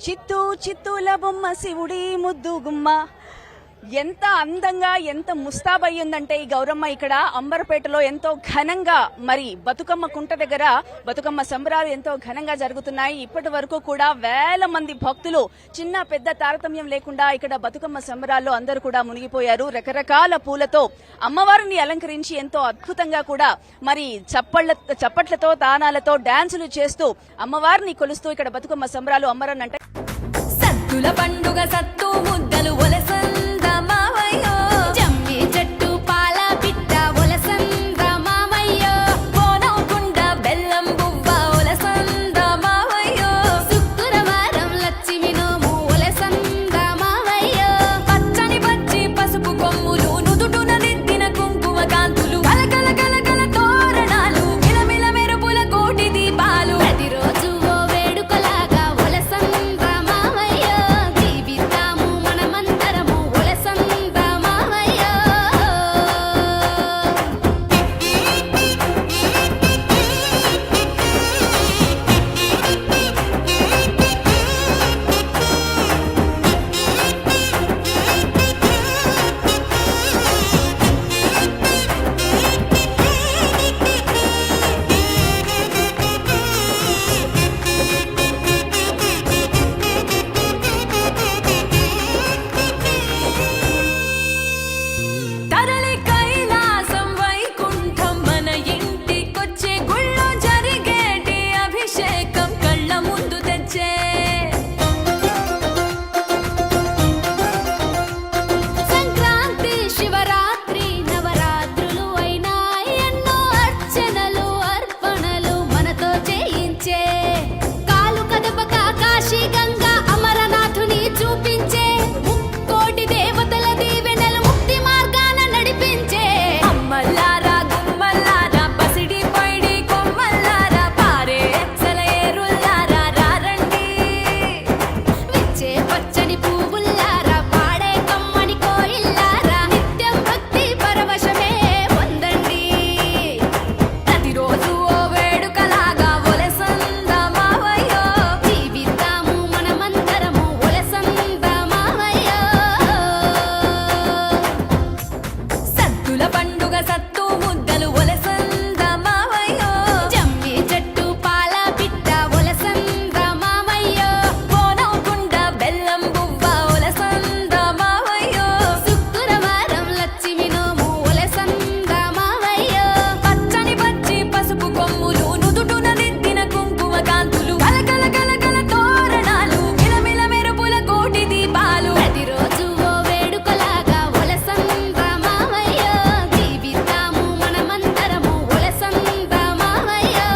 చిత్తూ చిత్తూల బొమ్మ శివుడి ముద్దు గుమ్మ. ఎంత అందంగా ఎంత ముస్తాబయ్యిందంటే ఈ గౌరమ్మ ఇక్కడ అంబర్పేటలో ఎంతో ఘనంగా మరి బతుకమ్మ కుంట దగ్గర బతుకమ్మ సంబరాలు ఎంతో ఘనంగా జరుగుతున్నాయి. ఇప్పటి వరకు కూడా వేల మంది భక్తులు చిన్న పెద్ద తారతమ్యం లేకుండా ఇక్కడ బతుకమ్మ సంబరాల్లో అందరూ కూడా మునిగిపోయారు. రకరకాల పూలతో అమ్మవారిని అలంకరించి ఎంతో అద్భుతంగా కూడా మరి చప్పట్లతో తానాలతో డాన్సులు చేస్తూ అమ్మవారిని కొలుస్తూ ఇక్కడ బతుకమ్మ సంబరాలు అమ్మరనంటే సత్తుల పండుగ సత్తు ముద్దలు ఒలసంద మావయ్యో జమ్మి చెట్టు పాల పిట్ట ఒలసంద మావయ్యో కోనకుండ బెల్లం బువ్వ ఒలసంద మావయ్యో శుక్రవారం లక్ష్మి నోము ఒలసంద మావయ్యో పచ్చని పచ్చి పసుపు కొమ్ములు నుదుటున దిద్దిన కుంకుమ కాంతులు కలకల కలకల తోరణాలు మిలమిల మెరుపుల కోటి దీపాలు ప్రతిరోజు ఓ వేడుకలాగా ఒలసంద మావయ్యో జీవితాము మనమందరము ఒలసంద మావయ్యో తరలి కైలాసం వైకుంఠం మన ఇంటికొచ్చే గుళ్ళో జరిగేటి అభిషేకం కళ్ళ ముందు తెచ్చే సంక్రాంతి శివరాత్రి నవరాత్రులు అయినా ఎన్నో అర్చనలు అర్పణలు మనతో చేయించే కాలు కదపక కాశీ గంగా అమరనాథుని చూపించే ముక్కోటి దేవతల దీవెనలు ముక్తి మార్గాన నడిపించే అమ్మల్లారా గుమ్మల్లారా పసిడి పైడి కొమ్మల్లారా పారే సెలయేరుల్లారా రారండి విచ్చే పచ్చని పువ్వుల్లారా పాడే కమ్మని కోయిల్లారా నిత్యం భక్తి పరవశమే పొందండి ప్రతిరోజు ఓ వేడుకలాగా ఒలసంద మావయ్యో జీవితాము మనమందరము ఒలసంద మావయ్యో సత్తుల పండుగ సత్తు ముద్దలు ఒలసంద మావయ్యో జమ్మి చెట్టు పాల పిట్ట ఒలసంద మావయ్యో కోనకుండ బెల్లం బువ్వ ఒలసంద మావయ్యో శుక్రవారం లక్ష్మి నోము ఒలసంద మావయ్యో పచ్చని పచ్చి పసుపు కొమ్ములు నుదుటున దిద్దిన కుంకుమ కాంతులు కలకల కలకల తోరణాలు మిలమిల మెరుపుల కోటి దీపాలు ప్రతిరోజు ఓ వేడుకలాగా ఒలసంద మావయ్యో జీవితాము మనమందరము ఒలసంద మావయ్యో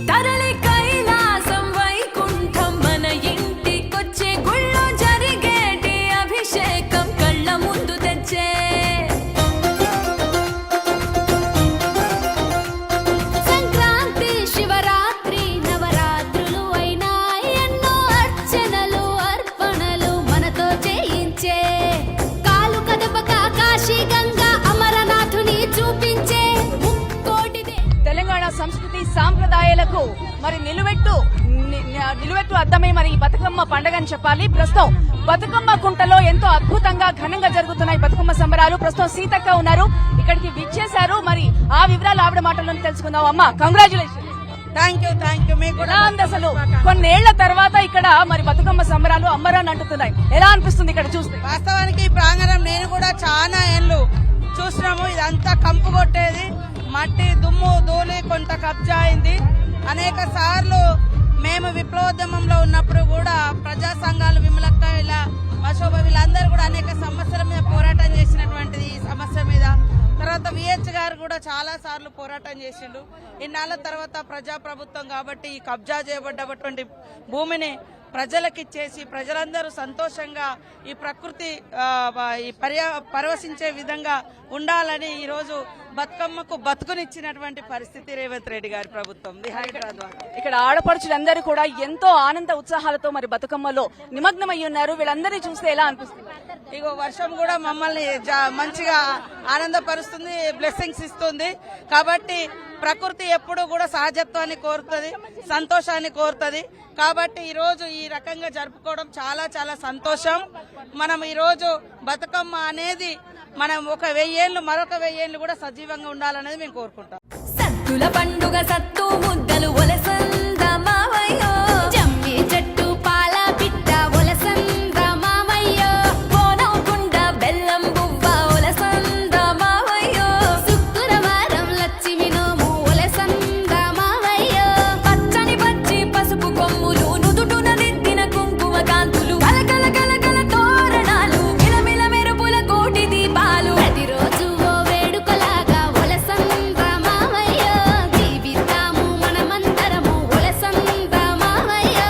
తరలి కైలాసం వైకుంఠం మన ఇంటికొచ్చే గుళ్ళో జరిగేటి అభిషేకం కళ్ళ ముందు తెచ్చే సంక్రాంతి శివరాత్రి నవరాత్రులు అయినా ఎన్నో అర్చనలు అర్పణలు మనతో చేయించే కాలు కదపక కాశీ గంగా అమరనాథుని చూపించే ముక్కోటి తెలంగాణ సంస్కృతి సాంప్రదాయాలకు మరి నిలువెట్టు అద్దమే మరి ఈ బతుకమ్మ పండుగ అని చెప్పాలి. ప్రస్తుతం బతుకమ్మ కుంటలో ఎంతో అద్భుతంగా ఘనంగా జరుగుతున్నాయి బతుకమ్మ సంబరాలు. ప్రస్తుతం సీతక్క ఉన్నారు, ఇక్కడికి విచ్చేశారు. మరి ఆ వివరాలు ఆవిడ మాటల్లోనే తెలుసుకుందాం. అమ్మ, కంగ్రాచులేషన్. Thank you. మీకు కూడా ఎలా ఉంది అసలు కొన్నేళ్ల తర్వాత ఇక్కడ మరి బతుకమ్మ సంబరాలు అమ్మరాన్ని అంటున్నాయి, ఎలా అనిపిస్తుంది ఇక్కడ చూస్తే? వాస్తవానికి ఈ ప్రాంగణం నేను కూడా చాలా ఏళ్ళు చూసినాము. ఇదంతా కంపు కొట్టేది, మట్టి దుమ్ము ధూళి కొంత కబ్జా అయింది. అనేక సార్లు మేము విప్లవోద్యమంలో ఉన్నప్పుడు కూడా ప్రజా సంఘాలు విమలక్క ఇలా మశోభ వీళ్ళందరూ కూడా అనేక సమస్యల మీద పోరాటం చేసినటువంటిది. ఈ సమస్య మీద తర్వాత విహెచ్ గారు కూడా చాలా సార్లు పోరాటం చేసిండు. ఇన్నాళ్ల తర్వాత ప్రజాప్రభుత్వం కాబట్టి ఈ కబ్జా చేయబడ్డటువంటి భూమిని ప్రజలకు ఇచ్చేసి ప్రజలందరూ సంతోషంగా ఈ ప్రకృతి ఈ పరవశించే విధంగా ఉండాలని ఈరోజు బతుకమ్మకు బతుకునిచ్చినటువంటి పరిస్థితి రేవంత్ రెడ్డి గారి ప్రభుత్వం హైదరాబాద్. ఇక్కడ ఆడపడుచులందరూ కూడా ఎంతో ఆనంద ఉత్సాహాలతో మరి బతుకమ్మలో నిమగ్నమై ఉన్నారు. వీళ్ళందరినీ చూస్తే ఎలా అనిపిస్తుంది? ఇగో వర్షం కూడా మమ్మల్ని మంచిగా ఆనందపరుస్తుంది, బ్లెస్సింగ్స్ ఇస్తుంది. కాబట్టి ప్రకృతి ఎప్పుడు కూడా సహజత్వాన్ని కోరుతుంది, సంతోషాన్ని కోరుతుంది. కాబట్టి ఈ రోజు ఈ రకంగా జరుపుకోవడం చాలా చాలా సంతోషం. మనం ఈ రోజు బతుకమ్మ అనేది మనం 1000 ఏళ్ళు మరొక 1000 ఏళ్ళు కూడా సజీవంగా ఉండాలనేది మేము కోరుకుంటాం. సత్తుల పండుగ సత్తు ముద్దలు ఒలసంద మావయ్యో, జమ్మి చెట్టు పాల పిట్ట ఒలసంద మావయ్యో, కోనకుండ బెల్లం బువ్వ ఒలసంద మావయ్యో, శుక్రవారం లక్ష్మి నోము ఒలసంద మావయ్యో, పచ్చని పచ్చి పసుపు కొమ్ములు నుదుటున దిద్దిన కుంకుమ కాంతులు, కలకల కలకల తోరణాలు, మిలమిల మెరుపుల కోటి దీపాలు, ప్రతిరోజు ఓ వేడుకలాగా ఒలసంద మావయ్యో, జీవితాము మనమందరము ఒలసంద మావయ్యో.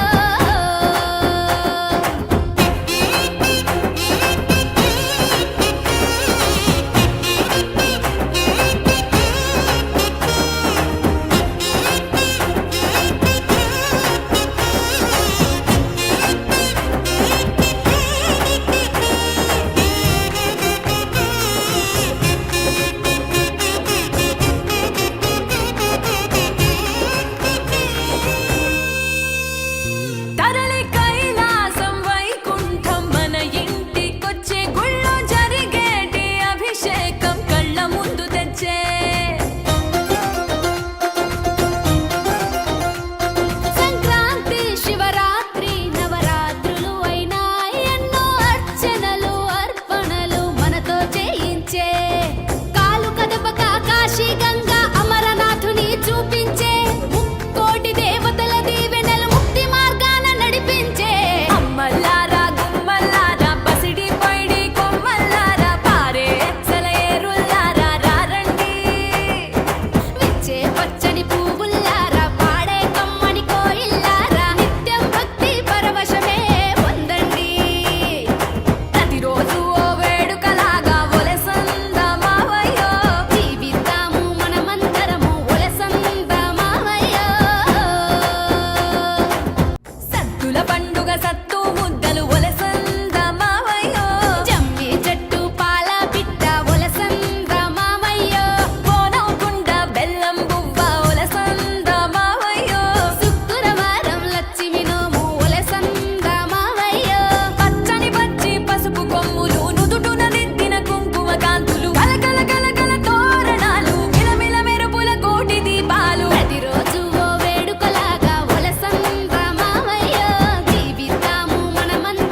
తరలి కైలాసం వైకుంఠం మన ఇంటికొచ్చే గుళ్ళో జరిగేటి అభిషేకం కళ్ళ ముందు తెచ్చే సంక్రాంతి శివరాత్రి నవరాత్రులు అయినా ఎన్నో అర్చనలు అర్పణలు మనతో చేయించే కాలు కదపక కాశీ గంగా అమరనాథుని చూపించే ముక్కోటి దేవతల దీవెనలు ముక్తి మార్గాన నడిపించే అమ్మల్లారా గుమ్మల్లారా పసిడి పైడి కొమ్మల్లారా పారే సెలయేరుల్లారా రారండి విచ్చే పచ్చని పువ్వుల్లారా పాడే కమ్మని కోయిల్లారా నిత్యం భక్తి పరవశమే పొందండి ప్రతిరోజు ఓ వేడుకలాగా ఒలసంద మావయ్యో, జీవితాము మనమందరము ఒలసంద మావయ్యో. సత్తుల పండుగ సత్తు ముద్దలు ఒలసంద మావయ్యో, జమ్మి చెట్టు పాల పిట్ట ఒలసంద మావయ్యో, కోనకుండ బెల్లం బువ్వ ఒలసంద మావయ్యో, శుక్రవారం లక్ష్మి నోము ఒలసంద మావయ్యో, పచ్చని పచ్చి పసుపు కొమ్ములు నుదుటున దిద్దిన కుంకుమ కాంతులు, కలకల కలకల తోరణాలు, మిలమిల మెరుపుల కోటి దీపాలు, ప్రతిరోజు ఓ వేడుకలాగా ఒలసంద మావయ్యో, జీవితాము మనమందరము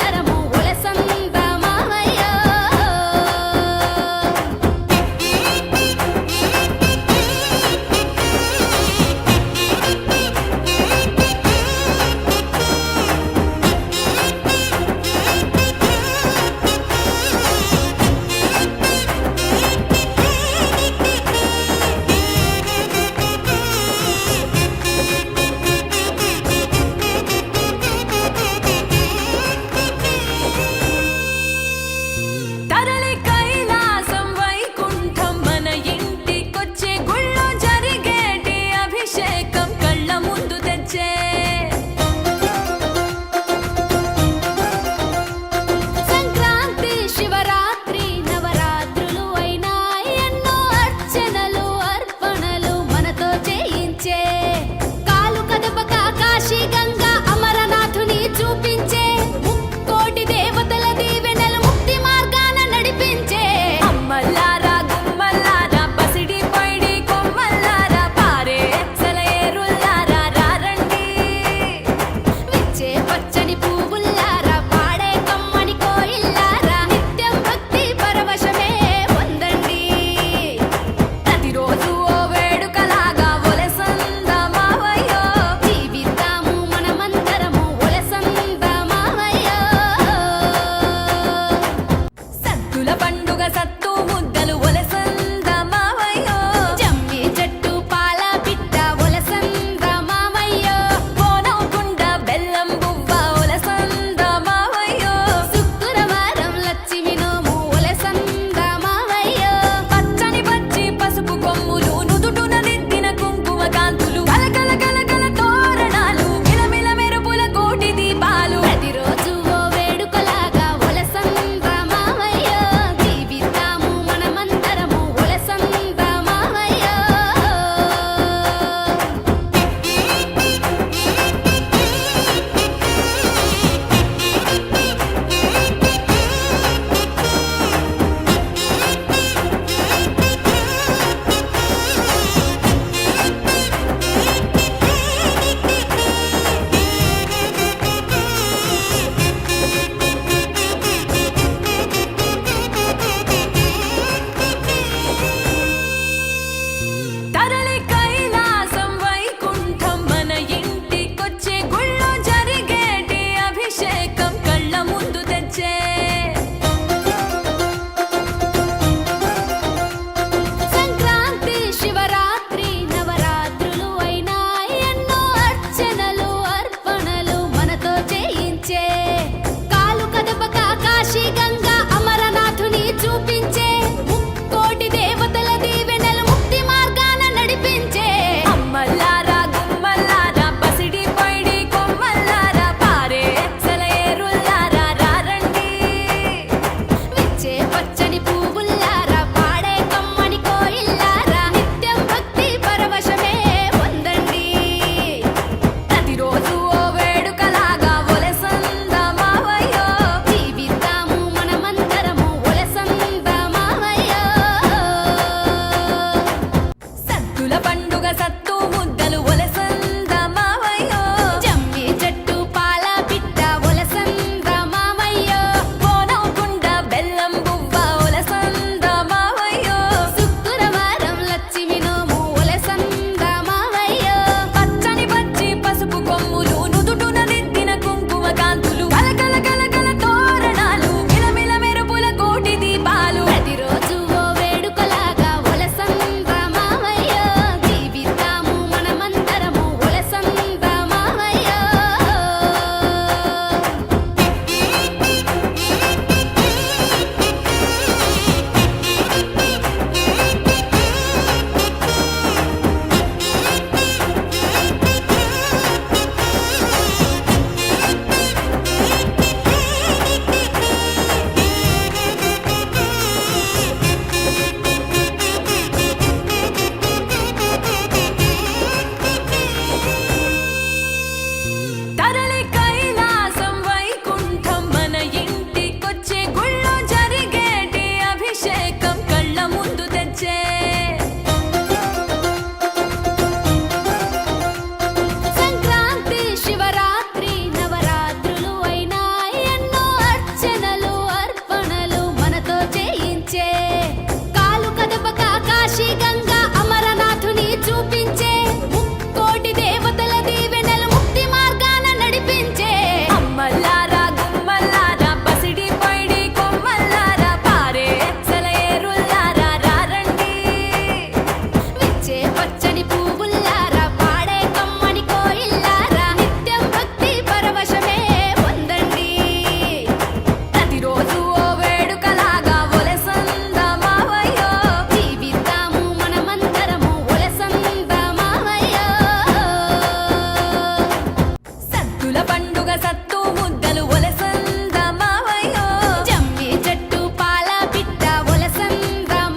సత్తు ముద్దలు ఒలసంద మావయ్యో జమ్మి చెట్టు పాల పిట్ట ఒలసంద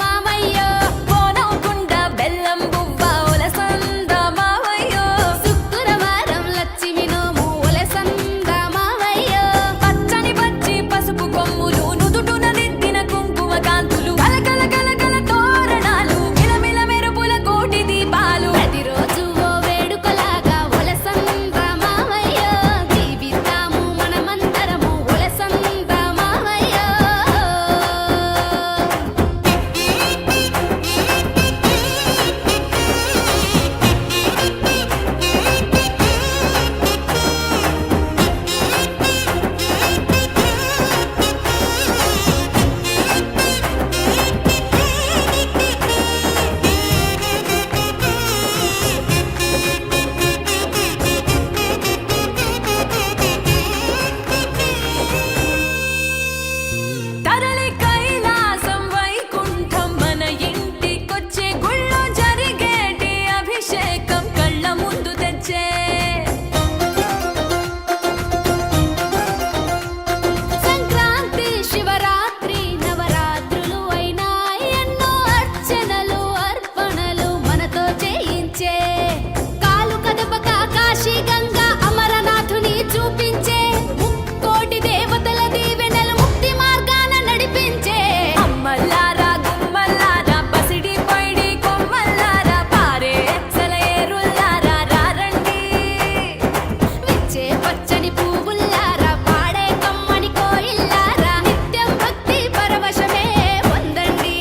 మావయ్యో కోనకుండ బెల్లం బువ్వ ఒలసంద మావయ్యో శుక్రవారం లక్ష్మి నోము ఒలసంద మావయ్యో పచ్చని పచ్చి పసుపు కొమ్ములు నుదుటున దిద్దిన కుంకుమ కాంతులు కలకల కలకల తోరణాలు మిలమిల మెరుపుల కోటి దీపాలు ప్రతిరోజు ఓ వేడుకలాగా ఒలసంద మావయ్యో జీవితాము మనమందరము ఒలసంద మావయ్యో తరలి కైలాసం వైకుంఠం మన ఇంటికొచ్చే గుళ్ళో జరిగేటి అభిషేకం కళ్ళ ముందు తెచ్చే సంక్రాంతి శివరాత్రి నవరాత్రులు అయినా ఎన్నో అర్చనలు అర్పణలు మనతో చేయించే కాలు కదపక కాశీ గంగా అమరనాథుని చూపించే ముక్కోటి దేవతల దీవెనలు ముక్తి మార్గాన నడిపించే అమ్మల్లారా గుమ్మల్లారా పసిడి పైడి కొమ్మల్లారా పారే సెలయేరుల్లారా రారండి విచ్చే పచ్చని పువ్వుల్లారా పాడే కమ్మని కోయిల్లారా నిత్యం భక్తి పరవశమే పొందండి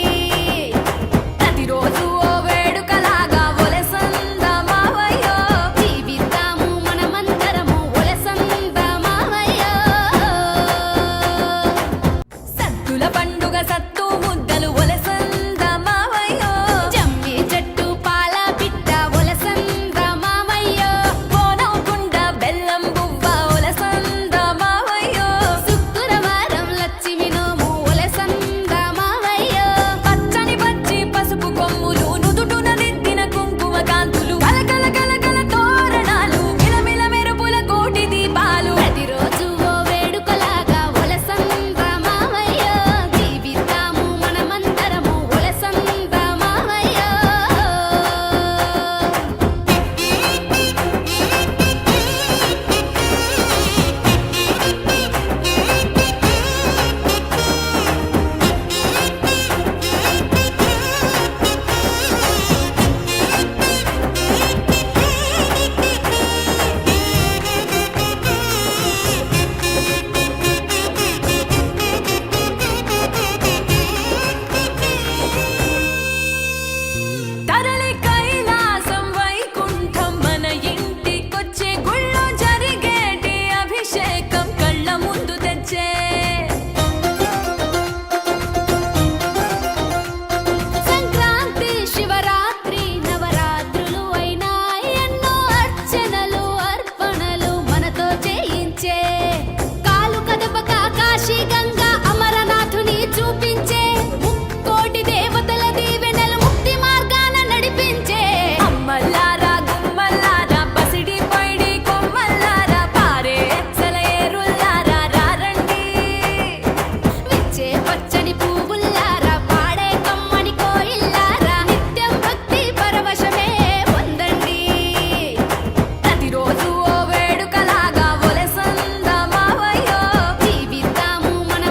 ప్రతిరోజు ఓ వేడుకలాగా ఒలసంద మావయ్యో జీవితాము మనమందరము ఒలసంద మావయ్యో సద్దుల పండుగ సత్తు ముద్దలు ఒలసంద మావయ్యో జమ్మి చెట్టు పాల పిట్ట ఒలసంద మావయ్యో కోనకుండ బెల్లం బువ్వ ఒలసంద మావయ్యో శుక్రవారం లక్ష్మి నోము ఒలసంద మావయ్యో పచ్చని పచ్చి పసుపు కొమ్ములు నుదుటున దిద్దిన కుంకుమ కాంతులు కలకల కలకల తోరణాలు మిలమిల మెరుపుల కోటి దీపాలు ప్రతిరోజు ఓ వేడుకలాగా ఒలసంద మావయ్యో జీవితాము మనమందరము ఒలసంద మావయ్యో తరలి కైలాసం వైకుంఠం మన ఇంటికొచ్చే గుళ్ళో జరిగేటి అభిషేకం కళ్ళ ముందు తెచ్చే సంక్రాంతి శివరాత్రి నవరాత్రులు అయినా ఎన్నో అర్చనలు అర్పణలు మనతో చేయించే కాలు కదపక కాశీ గంగా అమరనాథుని చూపించే ముక్కోటి దేవతల దీవెనలు ముక్తి మార్గాన నడిపించే అమ్మల్లారా గుమ్మల్లారా పసిడి పైడి కొమ్మల్లారా పారే సెలయేరుల్లారా రారండి విచ్చే పచ్చని పువ్వుల్లారా పాడే కమ్మని కోయిల్లారా నిత్యం భక్తి పరవశమే పొందండి ప్రతిరోజు ఓ వేడుకలాగా ఒలసంద మావయ్యో జీవితాము మన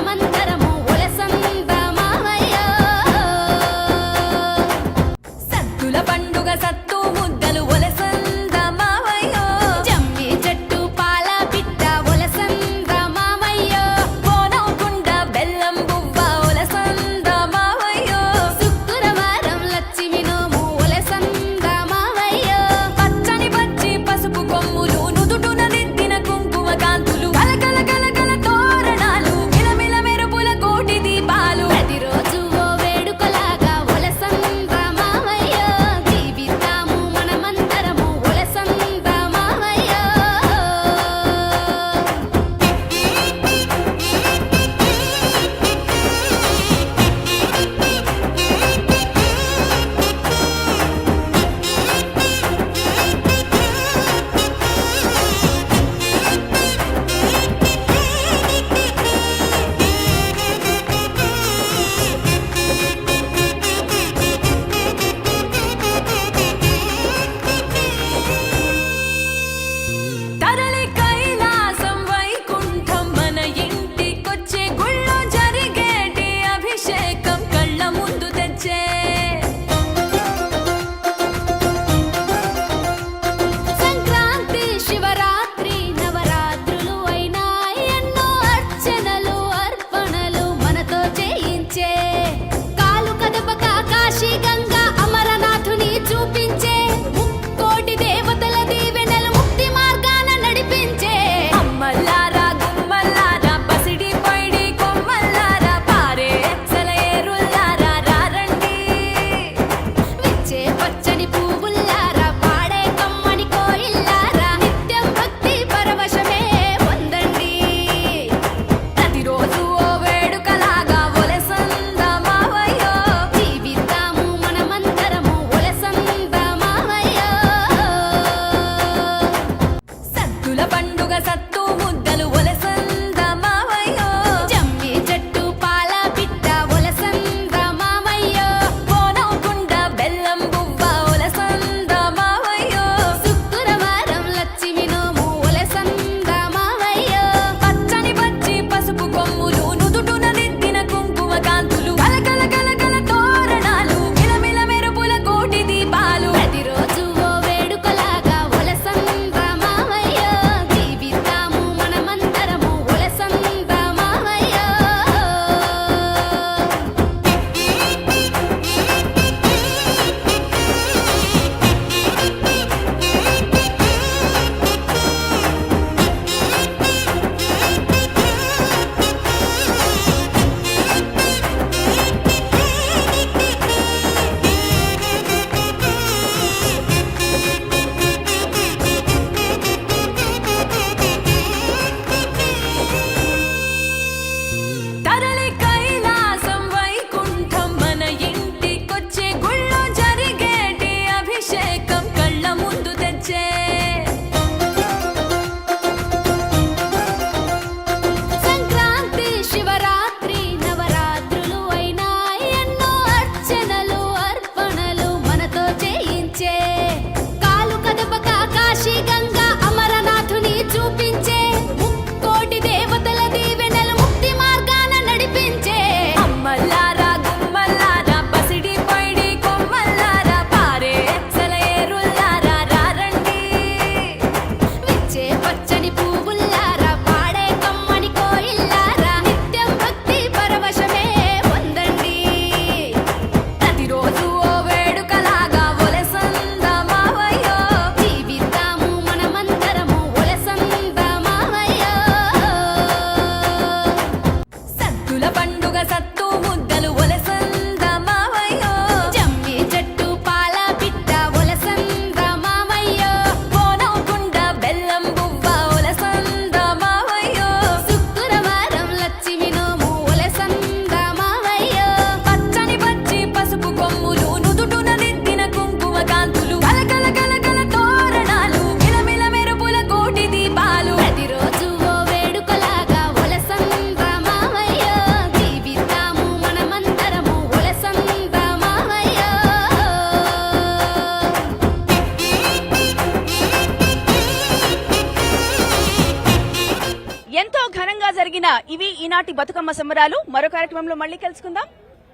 ఇవి ఈనాటి బతుకమ్మ సంబరాలు. మరో కార్యక్రమంలో మళ్ళీ కలుసుకుందాం.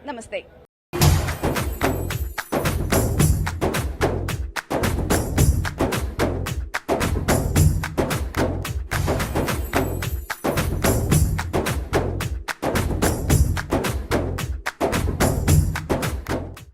నమస్తే.